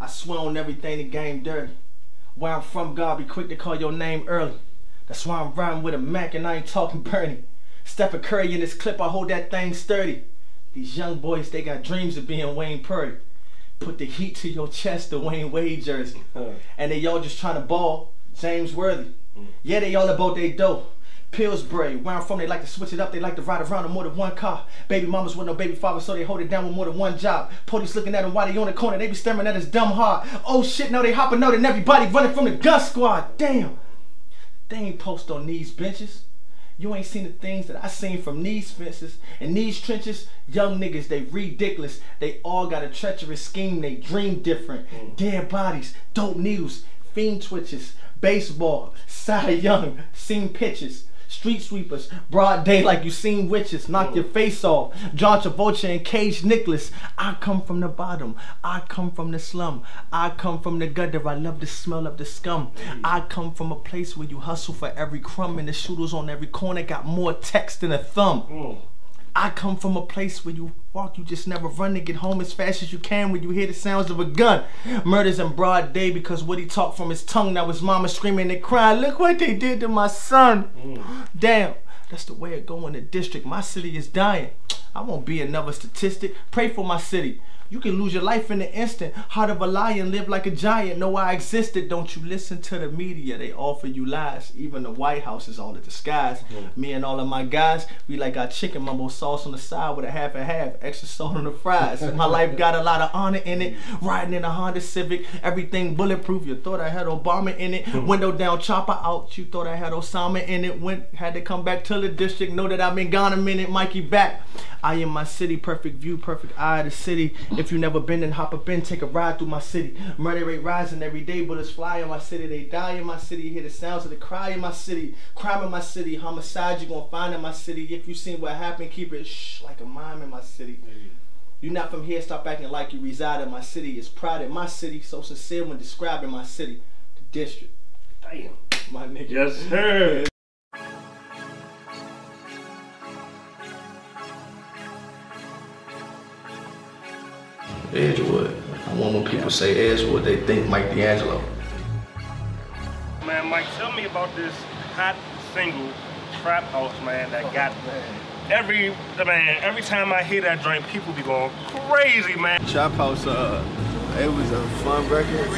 I swear on everything the game dirty. Where I'm from, God be quick to call your name early. That's why I'm riding with a Mac and I ain't talking Bernie. Stephen Curry in this clip, I hold that thing sturdy. These young boys, they got dreams of being Wayne Purdy. Put the heat to your chest, the Wayne Wade jersey. And they all just trying to ball James Worthy. Yeah, they all about they dough. Pillsbury, where I'm from, they like to switch it up. They like to ride around in more than one car. Baby mamas with no baby father, so they hold it down with more than one job. Police looking at them while they on the corner, they be staring at us dumb hard. Oh shit, now they hopping out and everybody running from the gun squad. Damn, they ain't post on these benches. You ain't seen the things that I seen from these fences. In these trenches, young niggas, they ridiculous. They all got a treacherous scheme, they dream different. Dead bodies, dope needles, fiend twitches, baseball, Cy Young, seen pitches. Street sweepers, broad day like you seen witches, knock your face off. John Travolta and Cage Nicholas. I come from the bottom, I come from the slum, I come from the gutter, I love the smell of the scum. I come from a place where you hustle for every crumb and the shooters on every corner got more text than a thumb. I come from a place where you walk, you just never run to get home as fast as you can when you hear the sounds of a gun. Murders in broad day because what he talked from his tongue, now his mama screaming and crying, look what they did to my son. Damn, that's the way it go in the district. My city is dying. I won't be another statistic. Pray for my city. You can lose your life in an instant. Heart of a lion, live like a giant. Know I existed. Don't you listen to the media. They offer you lies. Even the White House is all a disguise. Me and all of my guys, we like our chicken mumbo sauce on the side with a half and half. Extra salt on the fries. My life got a lot of honor in it. Riding in a Honda Civic. Everything bulletproof. You thought I had Obama in it. Window down, chopper out. You thought I had Osama in it. Had to come back to the district. Know that I've been gone a minute. Mikey back. I am my city. Perfect view, perfect eye of the city. If you never been, then hop up in, take a ride through my city. Murder rate rising every day, bullets fly in my city. They die in my city. You hear the sounds of the cry in my city. Crime in my city. Homicide you gonna find in my city. If you seen what happened, keep it shh like a mime in my city. You not from here, stop acting like you reside in my city. It's pride in my city, so sincere when describing my city. The district. Damn, my nigga. Yes, sir. Edgewood. I want when people say Edgewood, they think Mike D'Angelo. Man, Mike, tell me about this hot single, Trap House, man, that got every time I hear that joint, people be going crazy, man. Trap House, it was a fun record.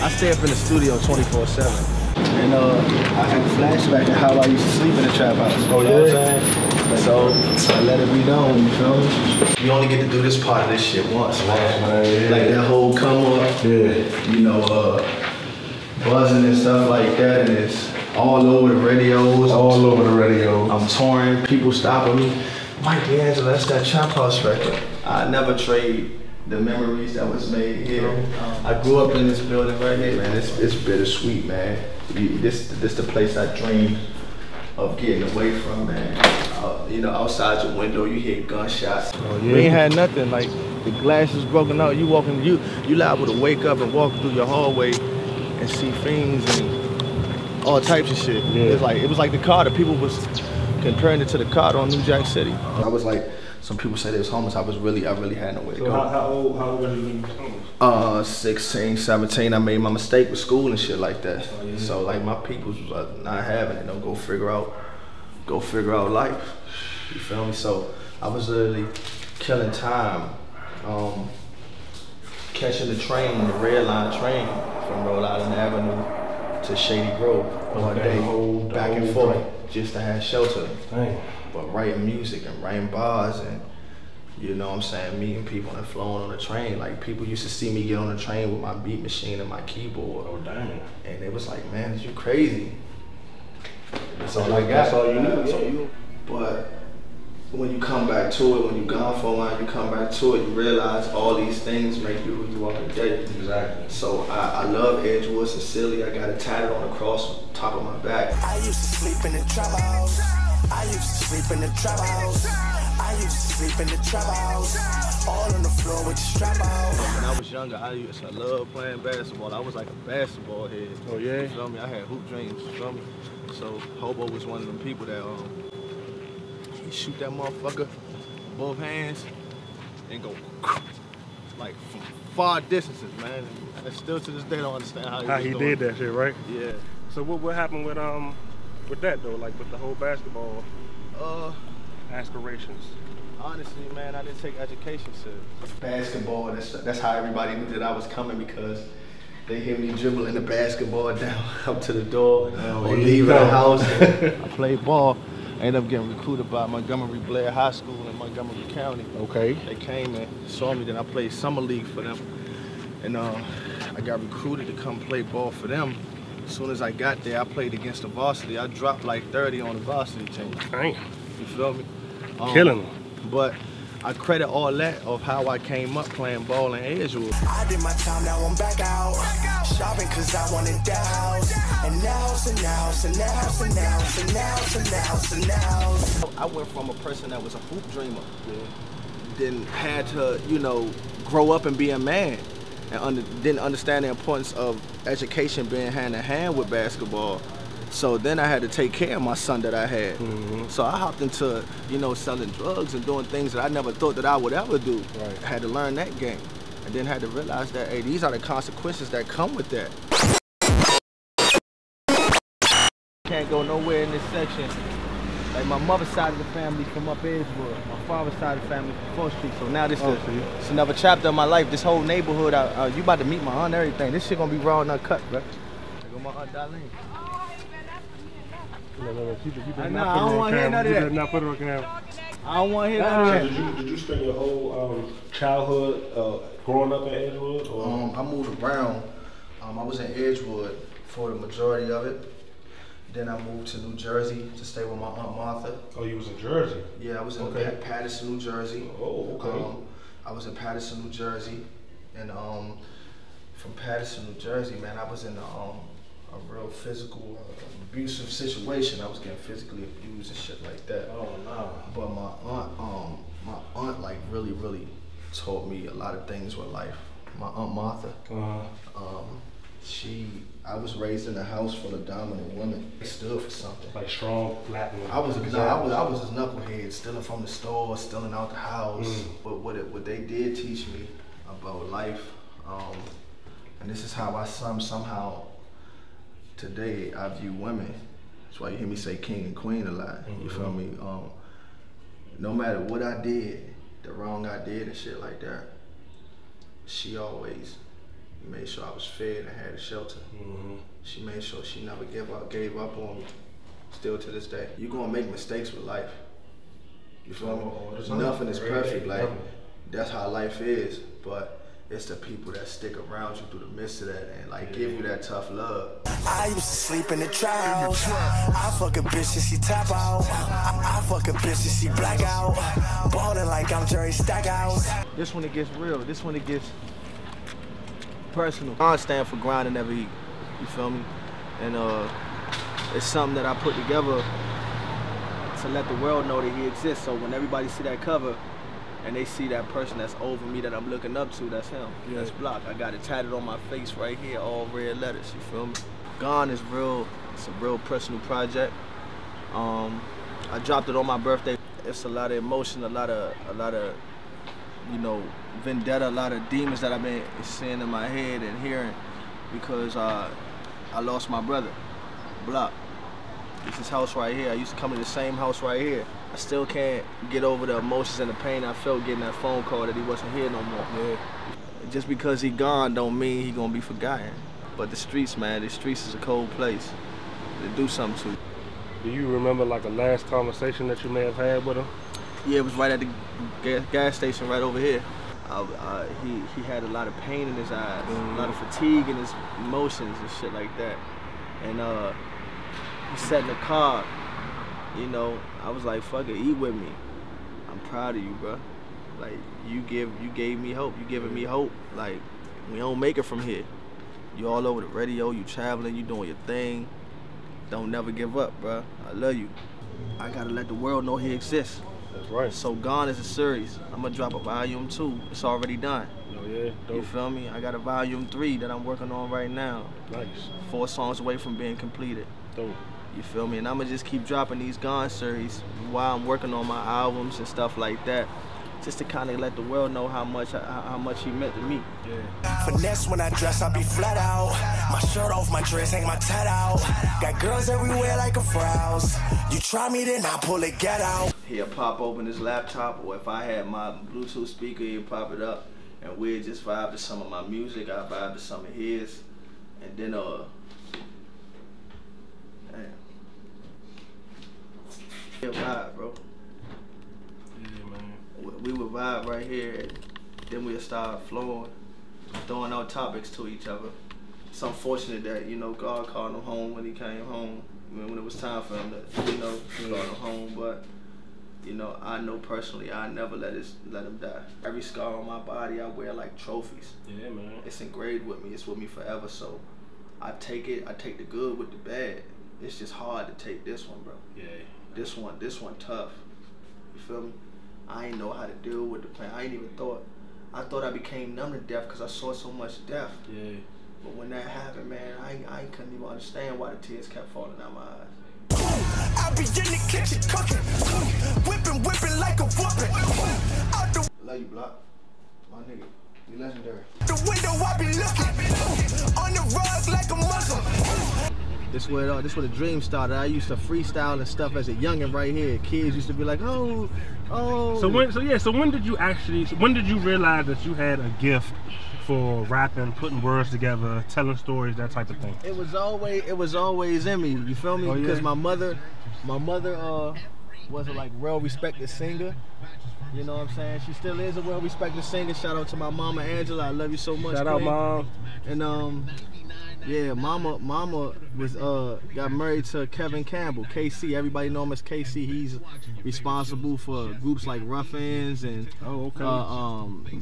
I stay up in the studio 24/7. And I had a flashback to how I used to sleep in the Trap House. Oh, yeah? So I let it be known, you feel me? You only get to do this part of this shit once, man. Like that whole come up, you know, buzzing and stuff like that, and it's all over the radios. All over the radio. I'm touring, people stopping me. Mike D'Angelo, that's that Trap House record. I never trade the memories that was made here. I grew up in this building right here, man. It's bittersweet, man. This the place I dreamed of getting away from, man. You know, outside your window, you hear gunshots. Oh, yeah. We ain't had nothing, like the glass is broken out. You walking, you liable to wake up and walk through your hallway and see fiends and all types of shit. Yeah. It was like the Carter. People was comparing it to the Carter on New Jack City. I was like, some people say they was homeless. I really had nowhere to go. How old were you homeless? 16, 17. I made my mistake with school and shit like that. Oh, yeah. So like my peoples was not having it. Don't go figure out life. You feel me? So I was literally killing time, catching the train, the red line train from Rhode Island Avenue to Shady Grove all day, back and forth, just to have shelter. Dang. But writing music and writing bars and, you know what I'm saying, meeting people and flowing on the train. Like, people used to see me get on the train with my beat machine and my keyboard. Oh, dang. And it was like, man, you crazy. That's all I got. That's all you knew. Yeah. But when you come back to it, when you gone for a while, you come back to it, you realize all these things make you who you are today. Exactly. So I love Edgewood sincerely. I got it tatted on the cross on the top of my back. I used to sleep in the trap house. I used to sleep in the trap house. I used to sleep in the trap house. All on the floor with the strap out. When I was younger, I loved playing basketball. I was like a basketball head. Oh yeah? You feel me? I had hoop dreams, you feel me? So Hobo was one of them people that you shoot that motherfucker, both hands, and go like far distances, man. And still to this day don't understand how he did that shit, right? Yeah. So what happened with that though, like with the whole basketball aspirations? Honestly, man, I didn't take education serious. Basketball, that's how everybody knew that I was coming, because they hear me dribbling the basketball down up to the door or leaving the house. I played ball. I ended up getting recruited by Montgomery Blair High School in Montgomery County. Okay. They came and saw me, then I played summer league for them. And I got recruited to come play ball for them. As soon as I got there, I played against the varsity. I dropped like 30 on the varsity team. Damn. You feel me? Killing them. But I credit all that of how I came up playing ball in Edgewood. I did my time, now I'm back out. Shopping cause I wanted that house. And now. I went from a person that was a hoop dreamer, then had to, you know, grow up and be a man, and didn't understand the importance of education being hand in hand with basketball. So then I had to take care of my son that I had. So I hopped into, you know, selling drugs and doing things that I never thought that I would ever do. Right. I had to learn that game. And then had to realize that, hey, these are the consequences that come with that. Can't go nowhere in this section. Like my mother's side of the family from up Edgewood, my father's side of the family from 4th Street. So now this is another chapter of my life. This whole neighborhood, you about to meet my aunt and everything. This shit gonna be raw and uncut, bro. There go my aunt Darlene. No, I don't want to hear none of that. Not put it on camera. I don't want to hear none of that. Did you spend your whole childhood growing up in Edgewood? Or? I moved around. I was in Edgewood for the majority of it. Then I moved to New Jersey to stay with my Aunt Martha. Oh, you was in Jersey? Yeah, I was in Paterson, New Jersey. Oh, okay. I was in Paterson, New Jersey. And from Paterson, New Jersey, man, I was in a real physical, abusive situation. I was getting physically abused and shit like that. Oh, no. But my aunt like really taught me a lot of things with life. My Aunt Martha. I was raised in a house full of dominant women. They stood for something. Like strong black women. I was a knucklehead, stealing from the store, stealing out the house. But what they did teach me about life, and this is how I somehow today I view women. That's why you hear me say king and queen a lot. You feel me? No matter what I did, the wrong I did and shit like that, she always made sure I was fed and had a shelter. She made sure she never gave up on me. Still to this day. You're gonna make mistakes with life. You feel me? Nothing is perfect. Like, that's how life is. But it's the people that stick around you through the midst of that and like give you that tough love. I used to sleep in the trap house. I fuck a bitch and she tap out. I fuck a bitch and she black out. Ballin' like I'm Jerry Stackhouse. This one it gets real. This one it gets personal. I stand for grind and never eat. You feel me? And it's something that I put together to let the world know that he exists. So when everybody see that cover and they see that person that's over me that I'm looking up to, that's him. That's Block. I got it tatted on my face right here, all red letters. You feel me? Gone is real. It's a real personal project. I dropped it on my birthday. It's a lot of emotion, a lot of you know, vendetta, a lot of demons that I've been seeing in my head and hearing because I lost my brother, Block. It's his house right here. I used to come to the same house right here. I still can't get over the emotions and the pain I felt getting that phone call that he wasn't here no more. Just because he gone don't mean he gonna be forgotten. But the streets, man, the streets is a cold place. They do something to you. Do you remember like a last conversation that you may have had with him? Yeah, it was right at the gas station right over here. He had a lot of pain in his eyes, a lot of fatigue in his emotions and shit like that. And he sat in the car, you know, I was like, fuck it, eat with me. I'm proud of you, bro. Like, you gave me hope. You giving me hope. Like, we don't make it from here. You all over the radio, you traveling, you doing your thing. Don't never give up, bro. I love you. I gotta let the world know he exists. That's right. So Gone is a series. I'm gonna drop a volume 2. It's already done. Oh yeah, dope. You feel me? I got a volume 3 that I'm working on right now. Nice. 4 songs away from being completed. Dope. You feel me? And I'm gonna just keep dropping these Gone series while I'm working on my albums and stuff like that. just to kind of let the world know how much he meant to me. Yeah. Finesse when I dress, I be flat out. My shirt off, my dress, hang my tat out. Got girls everywhere like a frows. You try me, then I pull it, get out. He'll pop open his laptop, or if I had my Bluetooth speaker, he'll pop it up, and we'd just vibe to some of my music. I vibe to some of his, and then he'll vibe, bro. We would vibe right here, and then we'll start flowing, throwing out topics to each other. It's unfortunate that, you know, God called him home when he came home, when it was time for him to, you know, call him home. But, you know, I know personally I never let him die. Every scar on my body I wear like trophies. Yeah, man. It's engraved with me. It's with me forever. So I take the good with the bad. It's just hard to take this one, bro. Yeah. This one tough. You feel me? I ain't know how to deal with the pain. I ain't even thought. I thought I became numb to death because I saw so much death. Yeah. But when that happened, man, I couldn't even understand why the tears kept falling out my eyes. I be in the kitchen cooking, whipping like a whooping. Love you, Block. My nigga, you legendary. The window I be looking on the rug like a Muslim. This where the dream started. I used to freestyle and stuff as a youngin' right here. Kids used to be like, oh. So when did you realize that you had a gift for rapping, putting words together, telling stories, that type of thing? It was always in me. You feel me? Because my mother was a like well-respected singer. You know what I'm saying? She still is a well-respected singer. Shout out to my mama Angela. I love you so much. Shout out, Mom. And yeah, mama was got married to Kevin Campbell, KC. Everybody know him as KC. He's responsible for groups like Rough Ends and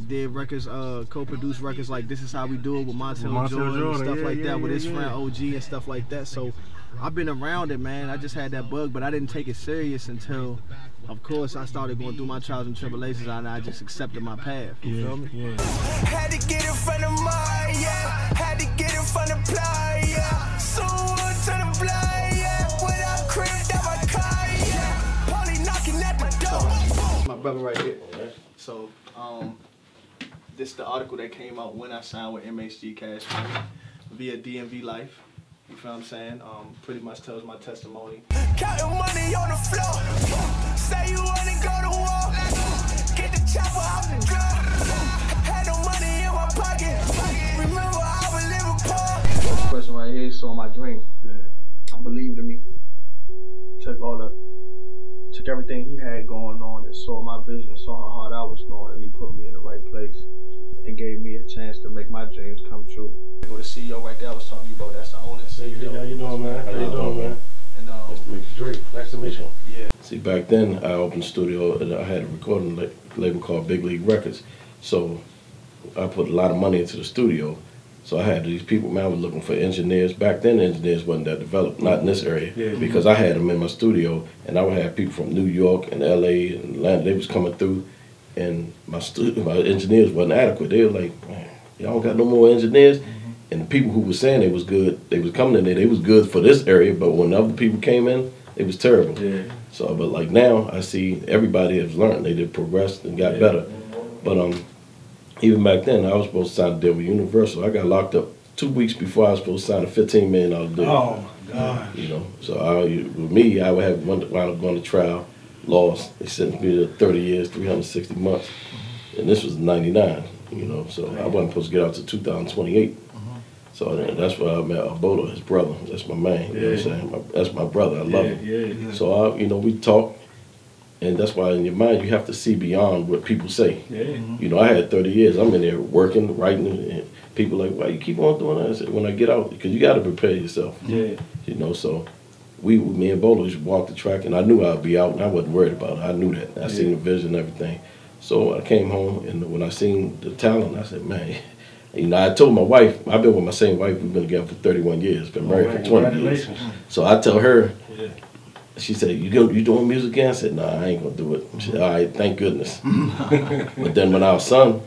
did records, co-produced records like This Is How We Do It with Montel Jordan and stuff like that with his friend OG and stuff like that. So I've been around it, man. I just had that bug, but I didn't take it serious until, of course, I started going through my trials and tribulations, and I just accepted my path. You feel me? Yeah. Had to get in front of mine, yeah. Had to get in front of play, yeah. Someone to the blind, yeah. Without crib down my car, yeah. Polly knocking at the door. My brother right here. Okay. So, this is the article that came out when I signed with MHG Cash Money via DMV Life. You feel what I'm saying? Pretty much tells my testimony. Counting money on the floor. Say you wanna go to war. Get the chopper out the drum. Had no money in my pocket. Remember I was living poor. This person right here saw my dream. Yeah. Believed in me. Took everything he had going on and saw my vision, saw how hard I was going, and he put me in the right place and gave me a chance to make my dreams come true. The CEO right there I was talking about, that's the owner CEO. How you doing, man? How you doing, man? And, nice to meet you, Dre. Nice to meet you. Yeah. See, back then I opened a studio and I had a recording label called Big League Records. So I put a lot of money into the studio. So I had these people, man, I was looking for engineers. Back then engineers wasn't that developed, not in this area. Yeah. Because I had them in my studio and I would have people from New York and LA and Atlanta, they was coming through. And my engineers wasn't adequate. They were like, man, y'all don't got no more engineers. And the people who were saying they was good, they was coming in there, they was good for this area, but when other people came in, it was terrible. Yeah. So, but like now, I see everybody has learned, they did progress and got better. But even back then, I was supposed to sign a deal with Universal. I got locked up 2 weeks before I was supposed to sign a $15 million deal. Oh my God. You know, so with me, I would have wound up going to trial, lost. They sentenced me to 30 years, 360 months. And this was 99, you know, so I wasn't supposed to get out to 2028. So that's where I met Abola, his brother. That's my man, you know what I'm saying? That's my brother, I love him. Yeah. So, you know, we talk, and that's why in your mind you have to see beyond what people say. Yeah. You know, I had 30 years, I'm in there working, writing, and people like, why you keep on doing that? I said, when I get out, because you got to prepare yourself. Yeah. You know, so me and Bolo used to walk the track, and I knew I'd be out, and I wasn't worried about it. I knew that. I seen the vision and everything. So I came home, and when I seen the talent, I said, man, you know, I told my wife, I've been with my same wife, we've been together for 31 years, been married for 20 years. So I tell her, she said, you doing music again? I said, nah, I ain't gonna do it. She said, all right, thank goodness. But then when our son,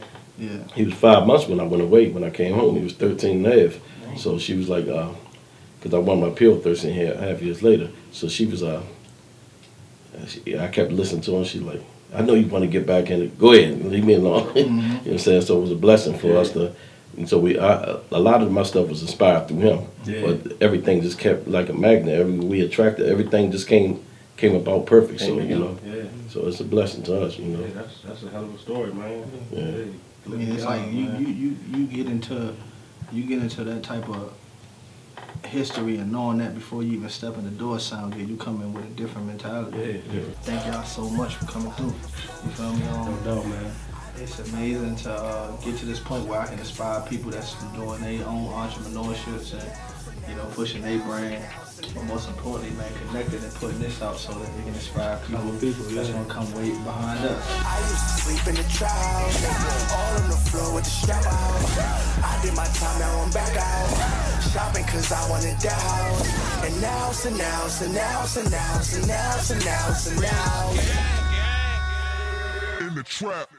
he was 5 months when I went away, when I came home, he was 13 and a half. So she was like, because I won my appeal 13 and a half years later, so she was, I kept listening to him, she like, I know you want to get back in it. Go ahead, leave me alone. You know what I'm saying? So it was a blessing for us to. And so a lot of my stuff was inspired through him. But everything just kept like a magnet. We attracted. Everything just came about perfect. So you know. So it's a blessing to us. You know. Yeah, that's a hell of a story, man. I mean, it's like you get into that type of history and knowing that before you even step in the door of SoundGate, you come in with a different mentality. Thank y'all so much for coming through. You feel me? No, man. It's amazing to get to this point where I can inspire people that's doing their own entrepreneurships and, you know, pushing their brand. But most importantly, man, connected and putting this out so that we can inspire people that's gonna come way behind us. I used to sleep in the trap, all on the floor with the strap out. I did my time, now I'm back out. Shopping cause I wanted that house. And now. In the trap.